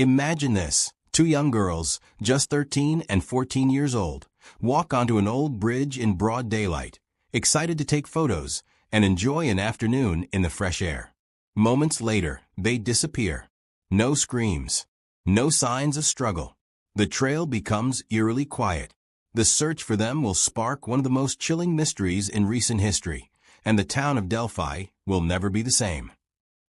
Imagine this. Two young girls, just 13 and 14 years old, walk onto an old bridge in broad daylight, excited to take photos and enjoy an afternoon in the fresh air. Moments later, they disappear. No screams. No signs of struggle. The trail becomes eerily quiet. The search for them will spark one of the most chilling mysteries in recent history, and the town of Delphi will never be the same.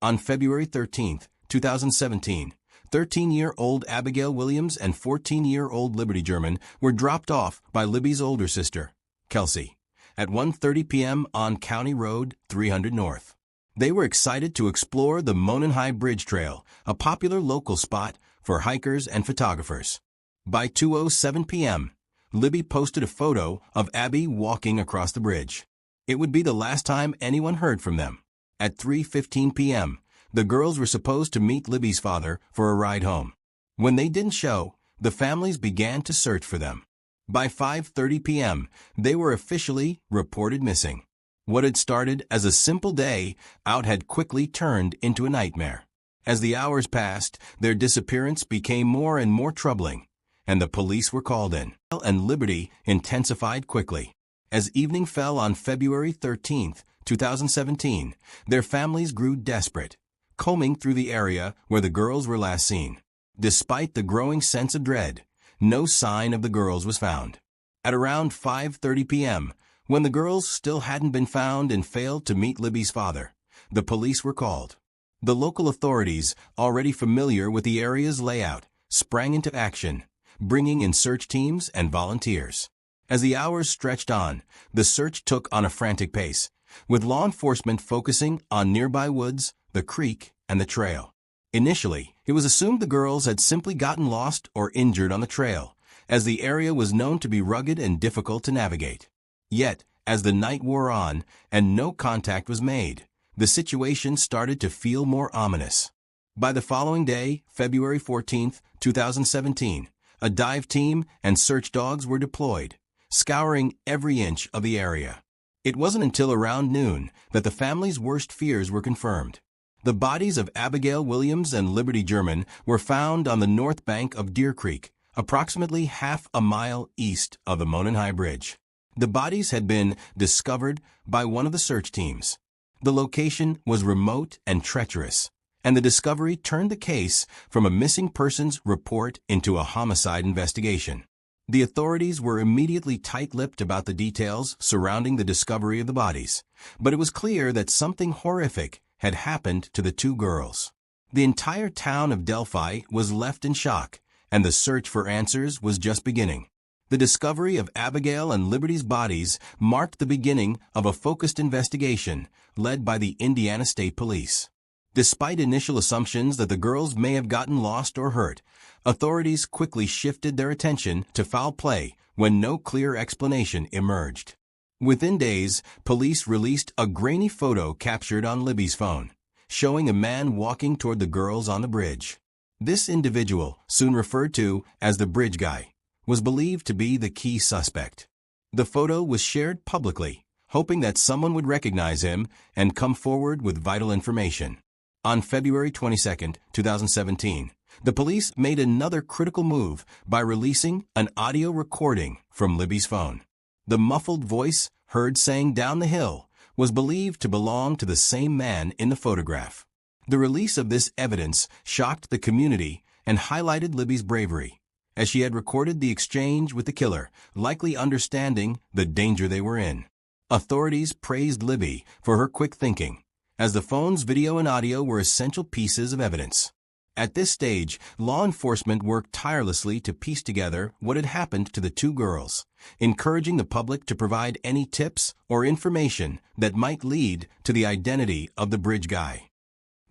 On February 13, 2017, 13-year-old Abigail Williams and 14-year-old Libby German were dropped off by Libby's older sister, Kelsey, at 1:30 p.m. on County Road 300 North. They were excited to explore the Monon High Bridge Trail, a popular local spot for hikers and photographers. By 2:07 p.m., Libby posted a photo of Abby walking across the bridge. It would be the last time anyone heard from them. At 3:15 p.m., the girls were supposed to meet Libby's father for a ride home. When they didn't show, the families began to search for them. By 5:30 p.m., they were officially reported missing. What had started as a simple day out had quickly turned into a nightmare. As the hours passed, their disappearance became more and more troubling, and the police were called in. And Liberty intensified quickly. As evening fell on February 13, 2017, their families grew desperate, combing through the area where the girls were last seen. Despite the growing sense of dread, no sign of the girls was found. At around 5:30 p.m., when the girls still hadn't been found and failed to meet Libby's father, the police were called. The local authorities, already familiar with the area's layout, sprang into action, bringing in search teams and volunteers. As the hours stretched on, the search took on a frantic pace, with law enforcement focusing on nearby woods, the creek, and the trail. Initially, it was assumed the girls had simply gotten lost or injured on the trail, as the area was known to be rugged and difficult to navigate. Yet, as the night wore on and no contact was made, the situation started to feel more ominous. By the following day, February 14, 2017, a dive team and search dogs were deployed, scouring every inch of the area. It wasn't until around noon that the family's worst fears were confirmed. The bodies of Abigail Williams and Libby German were found on the north bank of Deer Creek, approximately half a mile east of the Monon High Bridge. The bodies had been discovered by one of the search teams. The location was remote and treacherous, and the discovery turned the case from a missing persons report into a homicide investigation. The authorities were immediately tight-lipped about the details surrounding the discovery of the bodies, but it was clear that something horrific had happened to the two girls. The entire town of Delphi was left in shock, and the search for answers was just beginning. The discovery of Abigail and Liberty's bodies marked the beginning of a focused investigation led by the Indiana State Police. Despite initial assumptions that the girls may have gotten lost or hurt, authorities quickly shifted their attention to foul play when no clear explanation emerged. Within days, police released a grainy photo captured on Libby's phone, showing a man walking toward the girls on the bridge. This individual, soon referred to as the BridgeGuy, was believed to be the key suspect. The photo was shared publicly, hoping that someone would recognize him and come forward with vital information. On February 22, 2017, the police made another critical move by releasing an audio recording from Libby's phone. The muffled voice, heard saying down the hill, was believed to belong to the same man in the photograph. The release of this evidence shocked the community and highlighted Libby's bravery, as she had recorded the exchange with the killer, likely understanding the danger they were in. Authorities praised Libby for her quick thinking, as the phone's video and audio were essential pieces of evidence. At this stage, law enforcement worked tirelessly to piece together what had happened to the two girls, encouraging the public to provide any tips or information that might lead to the identity of the BridgeGuy.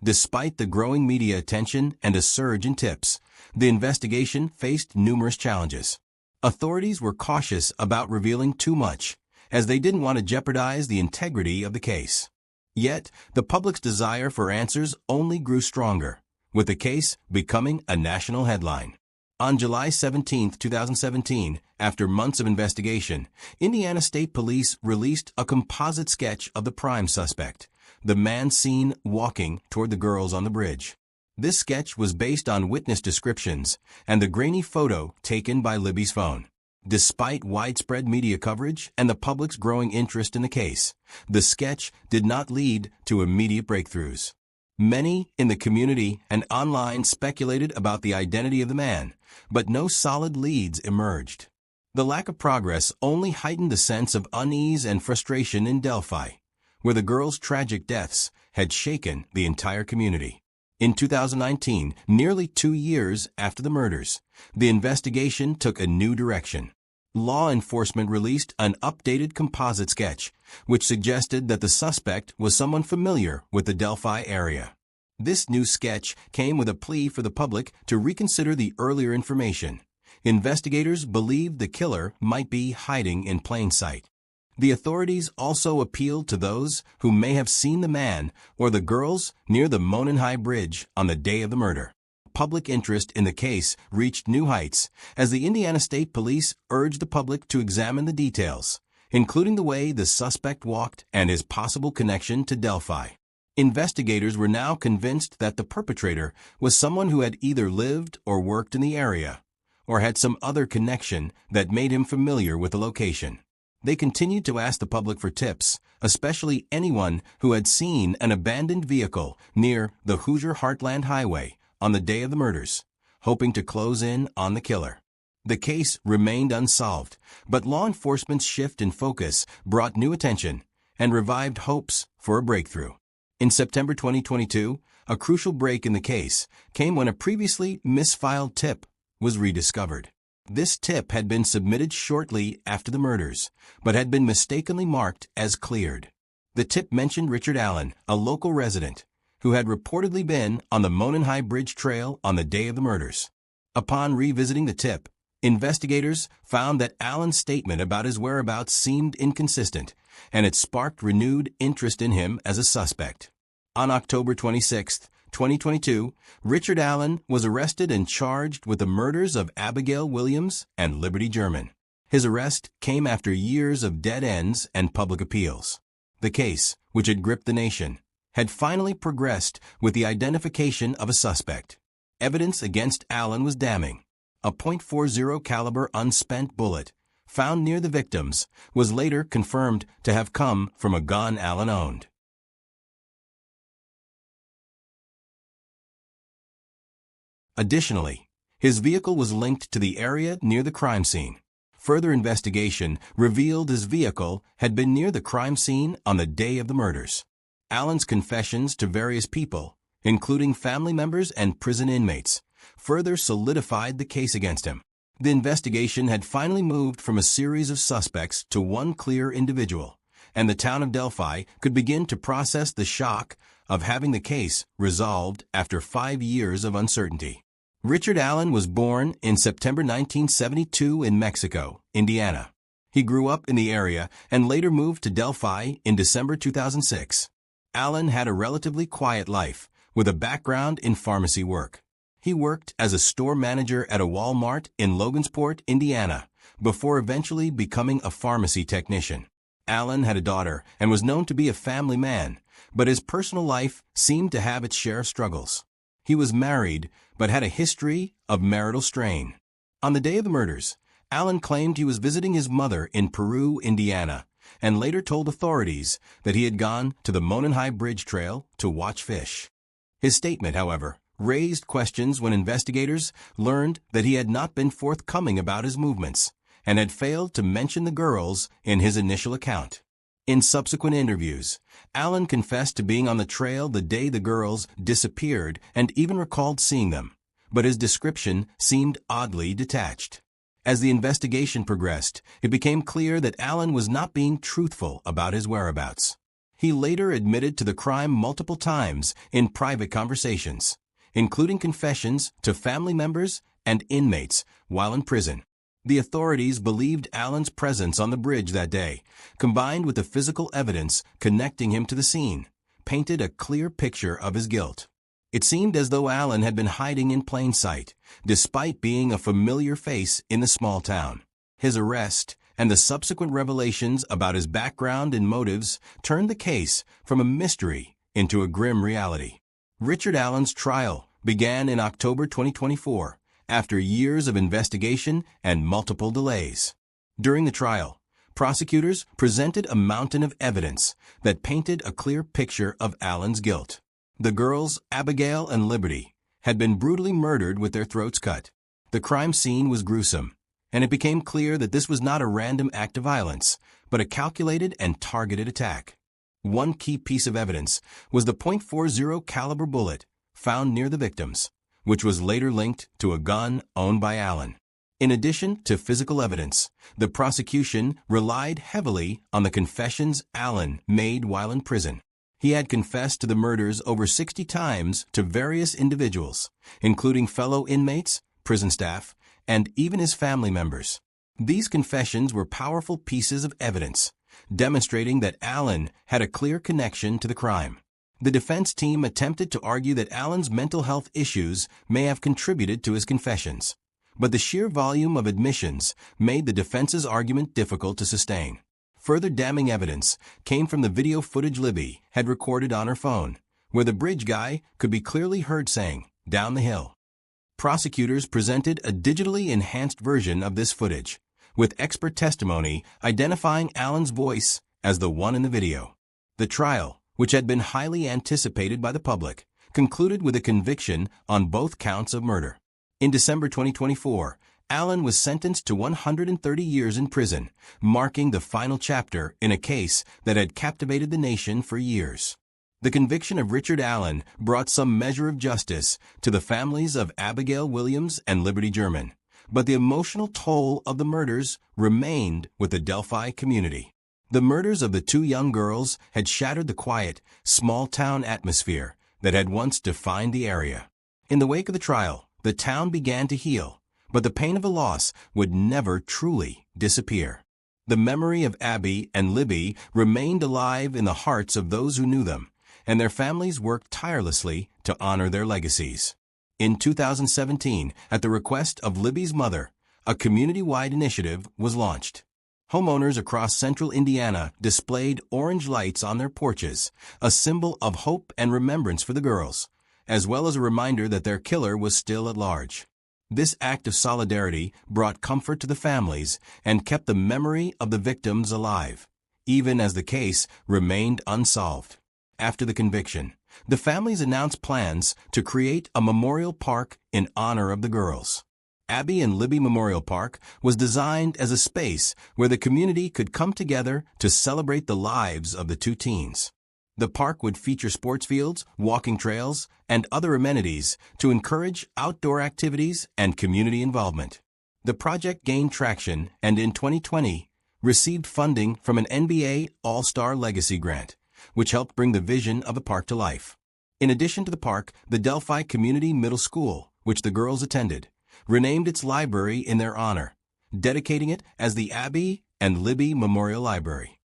Despite the growing media attention and a surge in tips, the investigation faced numerous challenges. Authorities were cautious about revealing too much, as they didn't want to jeopardize the integrity of the case. Yet, the public's desire for answers only grew stronger, with the case becoming a national headline. On July 17, 2017, after months of investigation, Indiana State Police released a composite sketch of the prime suspect, the man seen walking toward the girls on the bridge. This sketch was based on witness descriptions and the grainy photo taken by Libby's phone. Despite widespread media coverage and the public's growing interest in the case, the sketch did not lead to immediate breakthroughs. Many in the community and online speculated about the identity of the man, but no solid leads emerged. The lack of progress only heightened the sense of unease and frustration in Delphi, where the girls' tragic deaths had shaken the entire community. In 2019, nearly 2 years after the murders, the investigation took a new direction. Law enforcement released an updated composite sketch, which suggested that the suspect was someone familiar with the Delphi area. This new sketch came with a plea for the public to reconsider the earlier information. Investigators believed the killer might be hiding in plain sight. The authorities also appealed to those who may have seen the man or the girls near the Monon High Bridge on the day of the murder. Public interest in the case reached new heights as the Indiana State Police urged the public to examine the details, including the way the suspect walked and his possible connection to Delphi. Investigators were now convinced that the perpetrator was someone who had either lived or worked in the area, or had some other connection that made him familiar with the location. They continued to ask the public for tips, especially anyone who had seen an abandoned vehicle near the Hoosier Heartland Highway on the day of the murders, hoping to close in on the killer. The case remained unsolved, but law enforcement's shift in focus brought new attention and revived hopes for a breakthrough. In September 2022, a crucial break in the case came when a previously misfiled tip was rediscovered. This tip had been submitted shortly after the murders, but had been mistakenly marked as cleared. The tip mentioned Richard Allen, a local resident, who had reportedly been on the Monon High Bridge trail on the day of the murders. Upon revisiting the tip, investigators found that Allen's statement about his whereabouts seemed inconsistent, and it sparked renewed interest in him as a suspect. On October 26, 2022, Richard Allen was arrested and charged with the murders of Abigail Williams and Libby German. His arrest came after years of dead ends and public appeals. The case, which had gripped the nation, had finally progressed with the identification of a suspect. Evidence against Allen was damning. A .40 caliber unspent bullet, found near the victims, was later confirmed to have come from a gun Allen owned. Additionally, his vehicle was linked to the area near the crime scene. Further investigation revealed his vehicle had been near the crime scene on the day of the murders. Allen's confessions to various people, including family members and prison inmates, further solidified the case against him. The investigation had finally moved from a series of suspects to one clear individual, and the town of Delphi could begin to process the shock of having the case resolved after 5 years of uncertainty. Richard Allen was born in September 1972 in Mexico, Indiana. He grew up in the area and later moved to Delphi in December 2006. Allen had a relatively quiet life, with a background in pharmacy work. He worked as a store manager at a Walmart in Logansport, Indiana, before eventually becoming a pharmacy technician. Allen had a daughter and was known to be a family man, but his personal life seemed to have its share of struggles. He was married, but had a history of marital strain. On the day of the murders, Allen claimed he was visiting his mother in Peru, Indiana, and later told authorities that he had gone to the Monon High Bridge trail to watch fish. His statement, however, raised questions when investigators learned that he had not been forthcoming about his movements and had failed to mention the girls in his initial account. In subsequent interviews, Allen confessed to being on the trail the day the girls disappeared and even recalled seeing them, but his description seemed oddly detached. As the investigation progressed, it became clear that Allen was not being truthful about his whereabouts. He later admitted to the crime multiple times in private conversations, including confessions to family members and inmates while in prison. The authorities believed Allen's presence on the bridge that day, combined with the physical evidence connecting him to the scene, painted a clear picture of his guilt. It seemed as though Allen had been hiding in plain sight, despite being a familiar face in the small town. His arrest and the subsequent revelations about his background and motives turned the case from a mystery into a grim reality. Richard Allen's trial began in October 2024, after years of investigation and multiple delays. During the trial, prosecutors presented a mountain of evidence that painted a clear picture of Alan's guilt. The girls, Abigail and Libby, had been brutally murdered with their throats cut. The crime scene was gruesome, and it became clear that this was not a random act of violence, but a calculated and targeted attack. One key piece of evidence was the .40 caliber bullet found near the victims, which was later linked to a gun owned by Alan. In addition to physical evidence, the prosecution relied heavily on the confessions Alan made while in prison. He had confessed to the murders over 60 times to various individuals, including fellow inmates, prison staff, and even his family members. These confessions were powerful pieces of evidence, demonstrating that Alan had a clear connection to the crime. The defense team attempted to argue that Alan's mental health issues may have contributed to his confessions, but the sheer volume of admissions made the defense's argument difficult to sustain. Further damning evidence came from the video footage Libby had recorded on her phone, where the BridgeGuy could be clearly heard saying, "Down the hill." Prosecutors presented a digitally enhanced version of this footage, with expert testimony identifying Alan's voice as the one in the video. The trial, which had been highly anticipated by the public, concluded with a conviction on both counts of murder. In December 2024, Alan was sentenced to 130 years in prison, marking the final chapter in a case that had captivated the nation for years. The conviction of Richard Allen brought some measure of justice to the families of Abigail Williams and Libby German, but the emotional toll of the murders remained with the Delphi community. The murders of the two young girls had shattered the quiet, small-town atmosphere that had once defined the area. In the wake of the trial, the town began to heal, but the pain of the loss would never truly disappear. The memory of Abby and Libby remained alive in the hearts of those who knew them, and their families worked tirelessly to honor their legacies. In 2017, at the request of Libby's mother, a community-wide initiative was launched. Homeowners across central Indiana displayed orange lights on their porches, a symbol of hope and remembrance for the girls, as well as a reminder that their killer was still at large. This act of solidarity brought comfort to the families and kept the memory of the victims alive, even as the case remained unsolved. After the conviction, the families announced plans to create a memorial park in honor of the girls. Abby and Libby Memorial Park was designed as a space where the community could come together to celebrate the lives of the two teens. The park would feature sports fields, walking trails, and other amenities to encourage outdoor activities and community involvement. The project gained traction and in 2020 received funding from an NBA All-Star Legacy Grant, which helped bring the vision of the park to life. In addition to the park, the Delphi Community Middle School, which the girls attended, renamed its library in their honor, dedicating it as the Abby and Libby Memorial Library.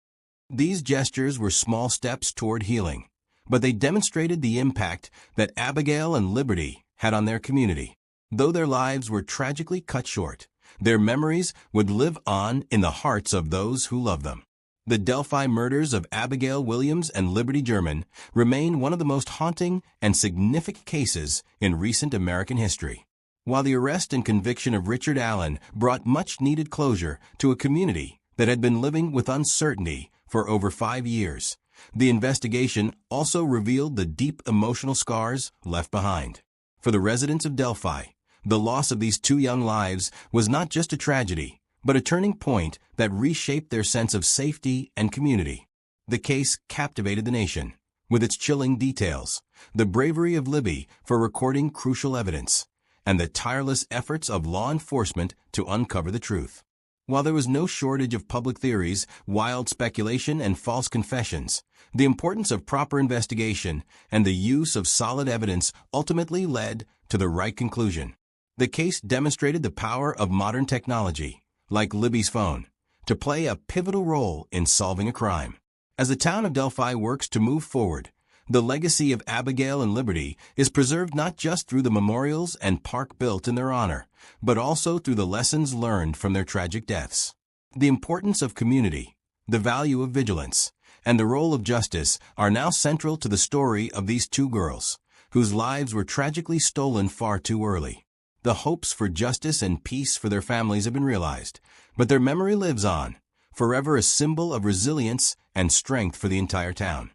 These gestures were small steps toward healing, but they demonstrated the impact that Abigail and Libby had on their community. Though their lives were tragically cut short, their memories would live on in the hearts of those who love them. The Delphi murders of Abigail Williams and Libby German remain one of the most haunting and significant cases in recent American history. While the arrest and conviction of Richard Allen brought much-needed closure to a community that had been living with uncertainty for over 5 years, the investigation also revealed the deep emotional scars left behind. For the residents of Delphi, the loss of these two young lives was not just a tragedy, but a turning point that reshaped their sense of safety and community. The case captivated the nation, with its chilling details, the bravery of Libby for recording crucial evidence, and the tireless efforts of law enforcement to uncover the truth. While there was no shortage of public theories, wild speculation, and false confessions, the importance of proper investigation and the use of solid evidence ultimately led to the right conclusion. The case demonstrated the power of modern technology, like Libby's phone, to play a pivotal role in solving a crime. As the town of Delphi works to move forward, the legacy of Abigail and Libby is preserved not just through the memorials and park built in their honor, but also through the lessons learned from their tragic deaths. The importance of community, the value of vigilance, and the role of justice are now central to the story of these two girls, whose lives were tragically stolen far too early. The hopes for justice and peace for their families have been realized, but their memory lives on, forever a symbol of resilience and strength for the entire town.